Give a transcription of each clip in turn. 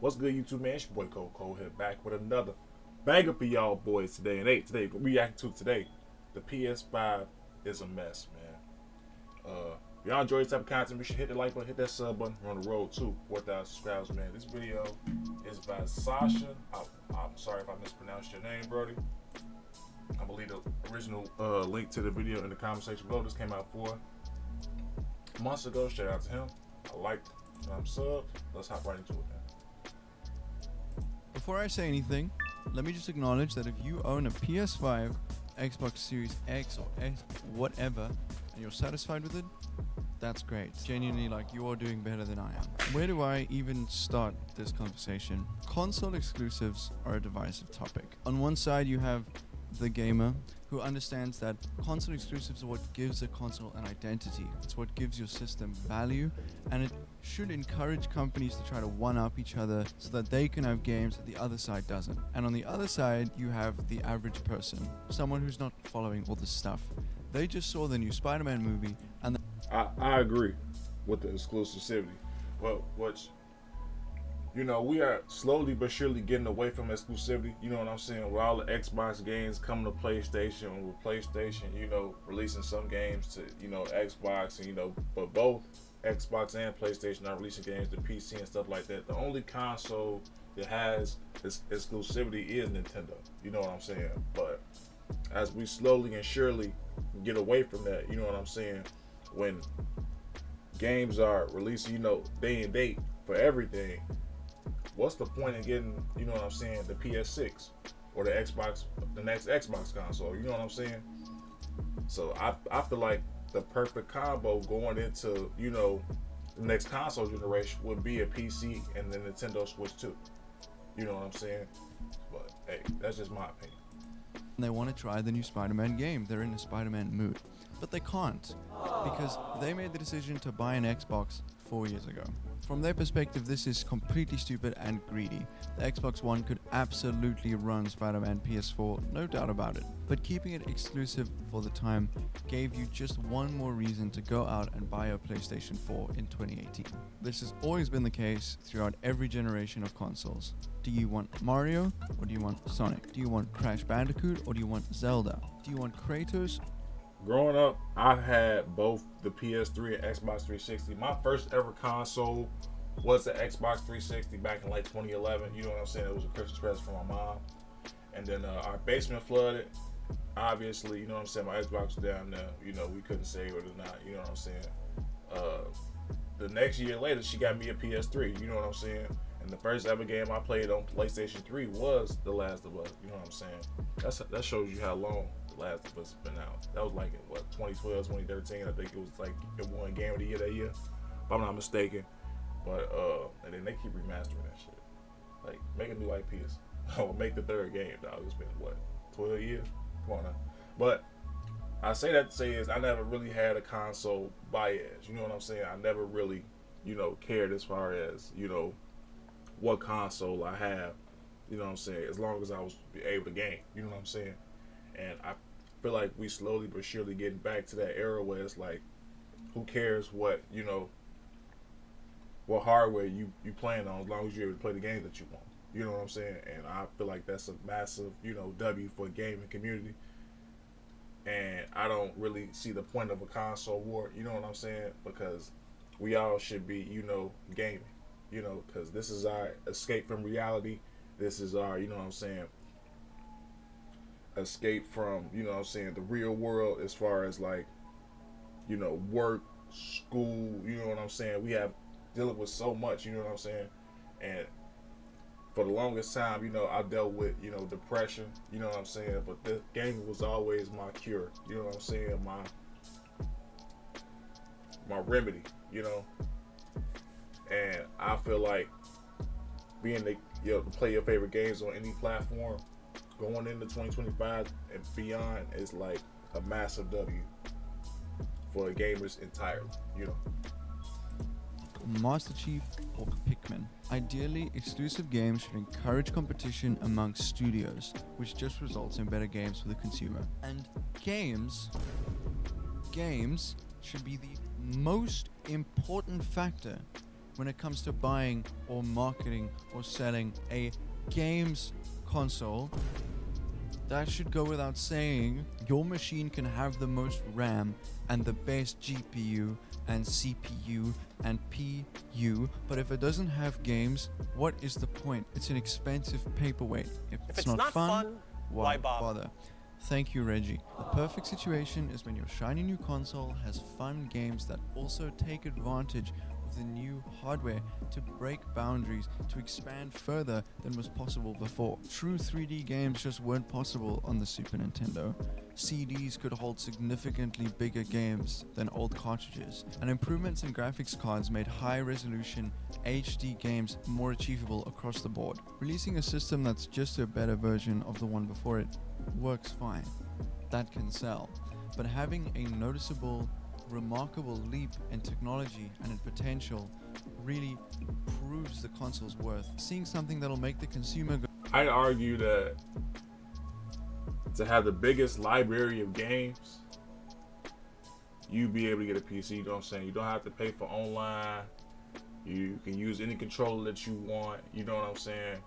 What's good, YouTube, man? It's your boy Cole here, back with another banger for y'all boys today. And hey, today we reacting to today, the PS5 is a mess, man. If y'all enjoy this type of content, we should hit the like button, hit that sub button. We're on the road to 4,000 subscribers, man. This video is by Sasha. I'm sorry if I mispronounced your name, Brody. I'm gonna leave the original link to the video in the comment section below. This came out 4 months ago. Shout out to him. I liked it. I'm subbed. Let's hop right into it, man. Before I say anything, let me just acknowledge that if you own a PS5, Xbox Series X or X, whatever, and you're satisfied with it, that's great. Genuinely, like, you are doing better than I am. Where do I even start this conversation? Console exclusives are a divisive topic. On one side, you have the gamer who understands that console exclusives are what gives a console an identity. It's what gives your system value, and it should encourage companies to try to one-up each other so that they can have games that the other side doesn't. And on the other side, you have the average person, someone who's not following all this stuff. They just saw the new Spider-Man movie, and I agree with the exclusivity. Well, which, you know, we are slowly but surely getting away from exclusivity. You know what I'm saying? With all the Xbox games coming to PlayStation, and with PlayStation, you know, releasing some games to, you know, Xbox, and, you know, but both Xbox and PlayStation are releasing games to PC and stuff like that. The only console that has this exclusivity is Nintendo. You know what I'm saying? But as we slowly and surely get away from that, you know what I'm saying? When games are releasing, you know, day and date for everything, what's the point in getting, you know what I'm saying, the PS6 or the Xbox, the next Xbox console? You know what I'm saying? So I feel like the perfect combo going into, you know, the next console generation would be a PC and the Nintendo Switch 2. You know what I'm saying? But hey, that's just my opinion. they want to try the new Spider-Man game. They're in a Spider-Man mood. But they can't, because they made the decision to buy an Xbox 4 years ago. From their perspective, this is completely stupid and greedy. The Xbox One could absolutely run Spider-Man PS4, no doubt about it. But keeping it exclusive for the time gave you just one more reason to go out and buy a PlayStation 4 in 2018. This has always been the case throughout every generation of consoles. Do you want Mario or do you want Sonic? Do you want Crash Bandicoot or do you want Zelda? Do you want Kratos? Growing up, I had both the PS3 and Xbox 360. My first ever console was the Xbox 360 back in like 2011. You know what I'm saying? It was a Christmas present from my mom. And then our basement flooded. Obviously, you know what I'm saying? My Xbox was down there. You know, we couldn't save it or not. You know what I'm saying? The next year later, she got me a PS3. You know what I'm saying? And the first ever game I played on PlayStation 3 was The Last of Us. You know what I'm saying? That shows you how long The Last of Us has been out. That was like in what, 2012, 2013. I think it was like it won Game of the Year that year, if I'm not mistaken. But and then they keep remastering that shit. Like, make a new IPs. Oh, make the third game, dog. It's been what, 12 years? Come on now. But I say that to say is I never really had a console bias. You know what I'm saying? I never really, you know, cared as far as, you know, what console I have. You know what I'm saying? As long as I was able to game. You know what I'm saying? And I feel like we slowly but surely getting back to that era where it's like, who cares what, you know, what hardware you playing on, as long as you're able to play the games that you want. You know what I'm saying? And I feel like that's a massive, you know, W for the gaming community. And I don't really see the point of a console war, you know what I'm saying? Because we all should be, you know, gaming, you know, because this is our escape from reality. This is our, you know what I'm saying, escape from, you know what I'm saying, the real world as far as like, you know, work, school, you know what I'm saying? We have dealing with so much, you know what I'm saying? And for the longest time, you know, I dealt with, you know, depression, you know what I'm saying? But the gaming was always my cure, you know what I'm saying? My remedy, you know? And I feel like being the, you know, to play your favorite games on any platform going into 2025 and beyond is like a massive W for gamers entirely, you know? Master Chief or Pikmin. Ideally, exclusive games should encourage competition amongst studios, which just results in better games for the consumer. And games should be the most important factor when it comes to buying or marketing or selling a games console, that should go without saying. Your machine can have the most RAM and the best GPU and CPU and PU, but if it doesn't have games, what is the point? It's an expensive paperweight. If it's not fun, why bother? Thank you, Reggie. The perfect situation is when your shiny new console has fun games that also take advantage of the new hardware to break boundaries, to expand further than was possible before. True 3D games just weren't possible on the Super Nintendo. CDs could hold significantly bigger games than old cartridges, and improvements in graphics cards made high-resolution HD games more achievable across the board. Releasing a system that's just a better version of the one before it works fine. That can sell. But having a noticeable, remarkable leap in technology and in potential really proves the console's worth. Seeing something that'll make the consumer go, I'd argue that to have the biggest library of games, you be able to get a PC, you know what I'm saying? You don't have to pay for online. You can use any controller that you want, you know what I'm saying?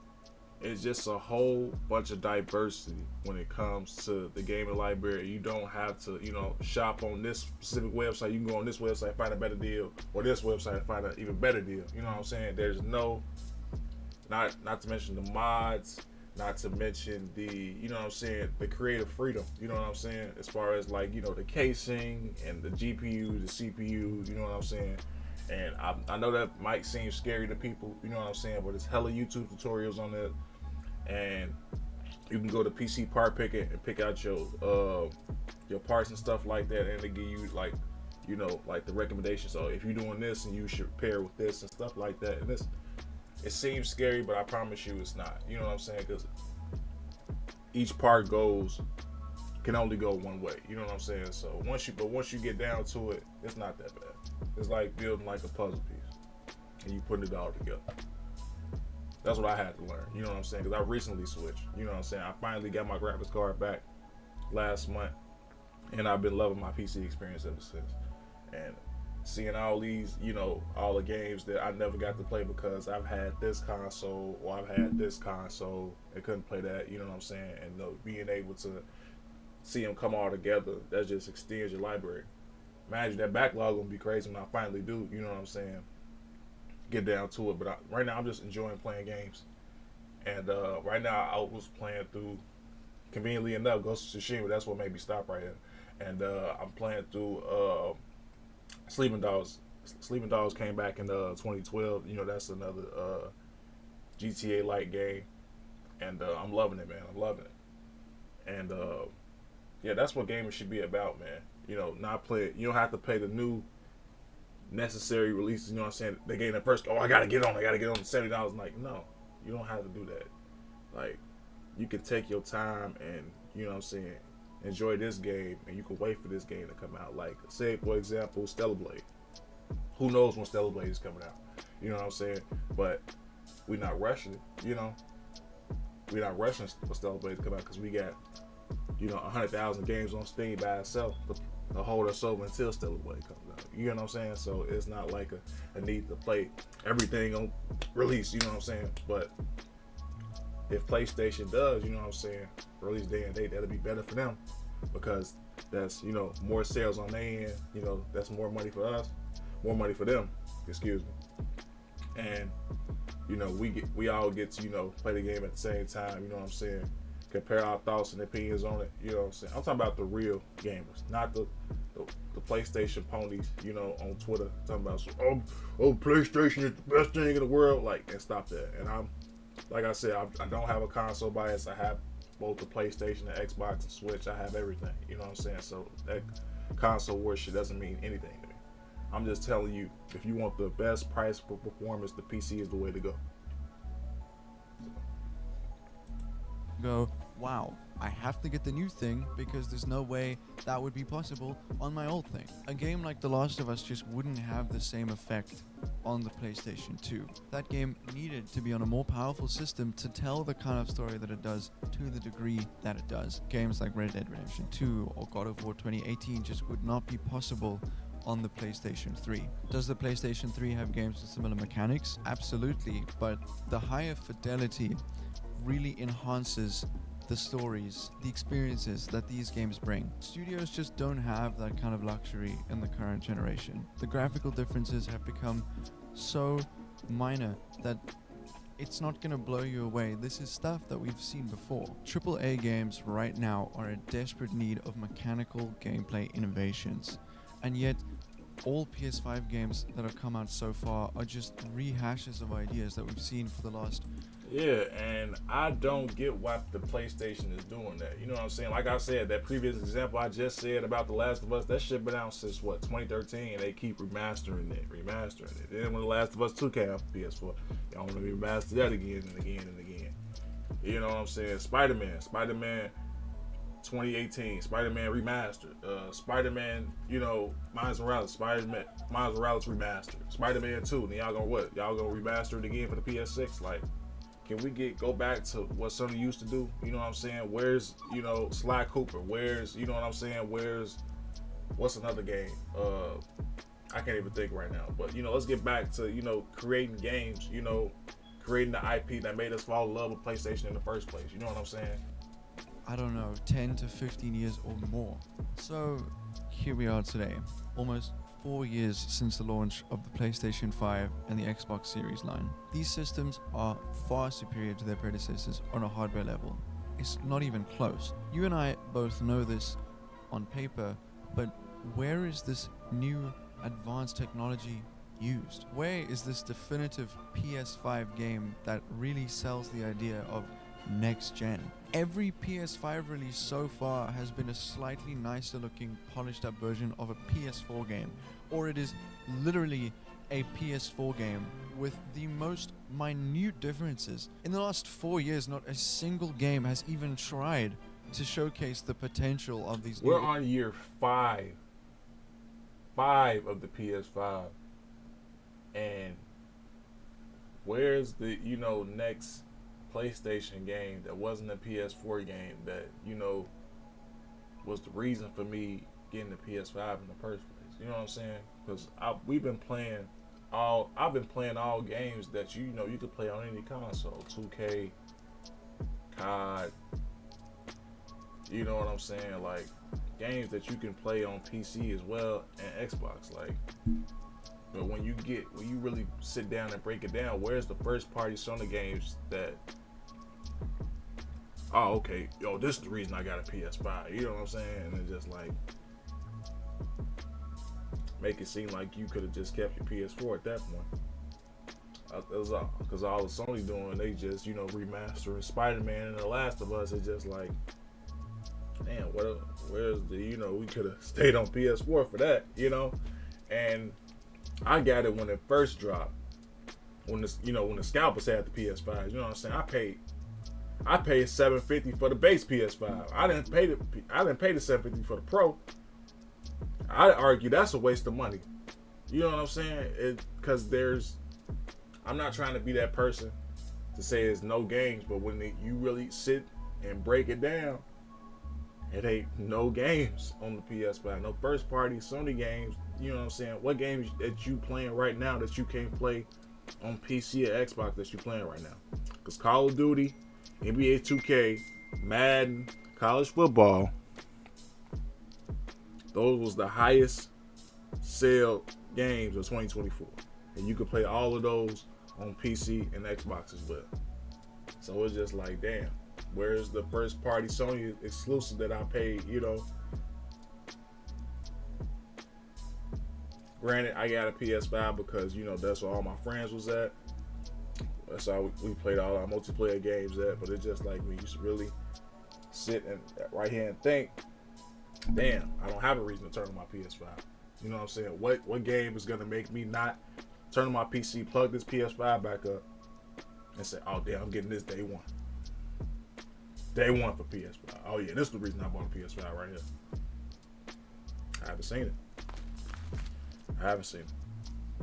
It's just a whole bunch of diversity when it comes to the gaming library. You don't have to, shop on this specific website. You can go on this website, find a better deal, or this website, find an even better deal. You know what I'm saying? There's no, not to mention the mods, not to mention the, the creative freedom. You know what I'm saying? As far as like, the casing and the GPU, the CPU, you know what I'm saying? And I know that might seem scary to people, you know what I'm saying? But it's hella YouTube tutorials on it. And you can go to PC Part Picker and pick out your parts and stuff like that, and they give you like the recommendations. So if you're doing this, and you should pair with this and stuff like that. And it seems scary, but I promise you it's not. You know what I'm saying? Because each part can only go one way. You know what I'm saying? So once you get down to it, it's not that bad. It's like building like a puzzle piece, and you putting it all together. That's what I had to learn, you know what I'm saying? Because I recently switched, you know what I'm saying? I finally got my graphics card back last month, and I've been loving my PC experience ever since. And seeing all these, all the games that I never got to play because I've had this console or I've had this console and couldn't play that, you know what I'm saying? And being able to see them come all together, that just extends your library. Imagine that backlog gonna be crazy when I finally do, you know what I'm saying? Get down to it, but right now I'm just enjoying playing games. And right now I was playing through, conveniently enough, Ghost of Tsushima. That's what made me stop right here. And I'm playing through Sleeping Dogs. Sleeping Dogs came back in 2012. That's another GTA like game, and I'm loving it, man. I'm loving it. And yeah, that's what gaming should be about, man. Not play. You don't have to play the new necessary releases, you know what I'm saying? They gave it first, I gotta get on $70. Like, no, you don't have to do that. Like, you can take your time and, you know what I'm saying, enjoy this game, and you can wait for this game to come out. Like, say, for example, Stellar Blade. Who knows when Stellar Blade is coming out? You know what I'm saying? But we're not rushing it, We're not rushing for Stellar Blade to come out because we got, 100,000 games on Steam by itself to hold us over until Stellar Blade comes out. You know what I'm saying? So it's not like a need to play everything on release, you know what I'm saying? But if PlayStation does, you know what I'm saying, release day and date, that'll be better for them because that's, more sales on their end, that's more money for us, more money for them, excuse me. And, we all get to, play the game at the same time, you know what I'm saying? Compare our thoughts and opinions on it, you know what I'm saying? I'm talking about the real gamers, not the PlayStation ponies, on Twitter, talking about, PlayStation is the best thing in the world, and stop that. And I'm, like I said, I don't have a console bias. I have both the PlayStation, the Xbox, and Switch. I have everything, you know what I'm saying? So that console war shit doesn't mean anything to me. I'm just telling you, if you want the best price for performance, the PC is the way to go. go, wow, I have to get the new thing because there's no way that would be possible on my old thing. A game like The Last of Us just wouldn't have the same effect on the PlayStation 2. That game needed to be on a more powerful system to tell the kind of story that it does to the degree that it does. Games like Red Dead Redemption 2 or God of War 2018 just would not be possible on the PlayStation 3. Does the PlayStation 3 have games with similar mechanics? Absolutely, but the higher fidelity really enhances the stories, the experiences that these games bring. Studios just don't have that kind of luxury in the current generation. The graphical differences have become so minor that it's not gonna blow you away. This is stuff that we've seen before. AAA games right now are in desperate need of mechanical gameplay innovations, and yet all PS5 games that have come out so far are just rehashes of ideas that we've seen for the last. Yeah, and I don't get why the PlayStation is doing that. You know what I'm saying? Like I said, that previous example I just said about The Last of Us, that shit been out since what, 2013, and they keep remastering it. Then when The Last of Us 2 came out for PS4, y'all want to remaster that again and again and again. You know what I'm saying? Spider-Man 2018, Spider-Man remastered. Spider-Man, Miles Morales, Miles Morales remastered. Spider-Man 2, then y'all gonna what? Y'all gonna remaster it again for the PS6? Like, can we go back to what Sony used to do? You know what I'm saying? Where's, Sly Cooper? Where's, you know what I'm saying? What's another game? I can't even think right now. But, let's get back to, creating games, creating the IP that made us fall in love with PlayStation in the first place. You know what I'm saying? I don't know, 10 to 15 years or more. So here we are today, almost 4 years since the launch of the PlayStation 5 and the Xbox Series line. These systems are far superior to their predecessors on a hardware level. It's not even close. You and I both know this on paper, but where is this new advanced technology used? Where is this definitive PS5 game that really sells the idea of next gen? Every PS5 release so far has been a slightly nicer looking, polished up version of a PS4 game, or it is literally a PS4 game with the most minute differences. In the last 4 years, not a single game has even tried to showcase the potential of these. We're on year 5 of the PS5, and where's the next PlayStation game that wasn't a PS4 game that was the reason for me getting the PS5 in the first place? You know what I'm saying? Because I've been playing all games that you could play on any console. 2K, COD. You know what I'm saying? Like games that you can play on PC as well and Xbox. Like, but when you really sit down and break it down, where's the first party Sony games that? Oh, okay. This is the reason I got a PS5. You know what I'm saying? And it's just like make it seem like you could have just kept your PS4 at that point. Because all the Sony doing, they just remastering Spider-Man and The Last of Us. It's just like, damn, where's the we could have stayed on PS4 for that, And I got it when it first dropped. When the scalpers had the PS5, you know what I'm saying? I paid $750 for the base PS5. I didn't pay the $750 for the Pro. I'd argue that's a waste of money. You know what I'm saying? Because I'm not trying to be that person to say there's no games, but when you really sit and break it down, it ain't no games on the PS5. No first party Sony games. You know what I'm saying? What games that you playing right now that you can't play on PC or Xbox that you playing right now? Because Call of Duty, NBA 2K, Madden, college football, those was the highest sale games of 2024. And you could play all of those on PC and Xbox as well. So it's just like, damn, where's the first party Sony exclusive that I paid, Granted, I got a PS5 because, that's where all my friends was at. That's how we played all our multiplayer games at. But it's just like when you really sit and right here and think, damn, I don't have a reason to turn on my PS5. You know what I'm saying? What game is gonna make me not turn on my PC, plug this PS5 back up, and say, oh damn, I'm getting this day one. Day one for PS5. Oh yeah, this is the reason I bought a PS5 right here. I haven't seen it.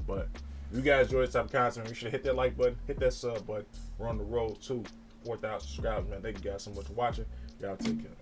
But if you guys enjoy this type of content, you should hit that like button, hit that sub button. We're on the road to 4,000 subscribers, man. Thank you guys so much for watching. Y'all take care.